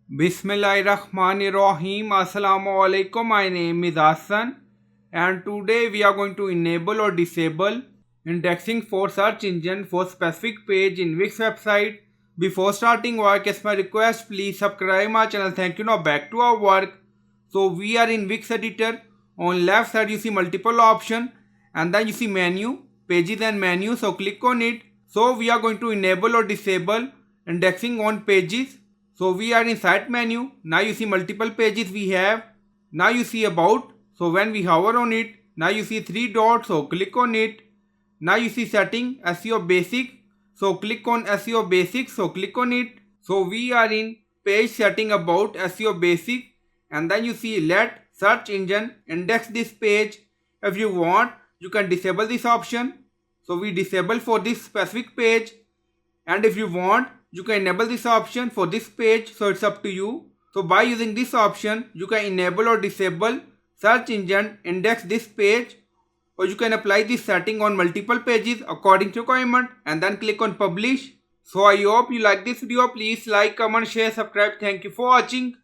Bismillahirrahmanirrahim. Assalamu alaikum. My name is Hassan and today we are going to enable or disable indexing for search engine for specific page in Wix website. Before starting work, as my request, please subscribe my channel. Thank you. Now back to our work. So we are in Wix editor. On left side you see multiple option and then you see menu, pages and menu. So click on it. So we are going to enable or disable indexing on pages. So we are in site menu. Now you see multiple pages we have. Now you see about. So when we hover on it, now you see three dots. So click on it. Now you see setting SEO basic. So click on SEO basic. So click on it. So we are in page setting about SEO basic. And then you see let search engine index this page. If you want, you can disable this option. So we disable for this specific page. And if you want, you can enable this option for this page. So it's up to you. So by using this option, you can enable or disable search engine index this page, or you can apply this setting on multiple pages according to requirement and then click on publish. So I hope you like this video. Please like, comment, share, subscribe. Thank you for watching.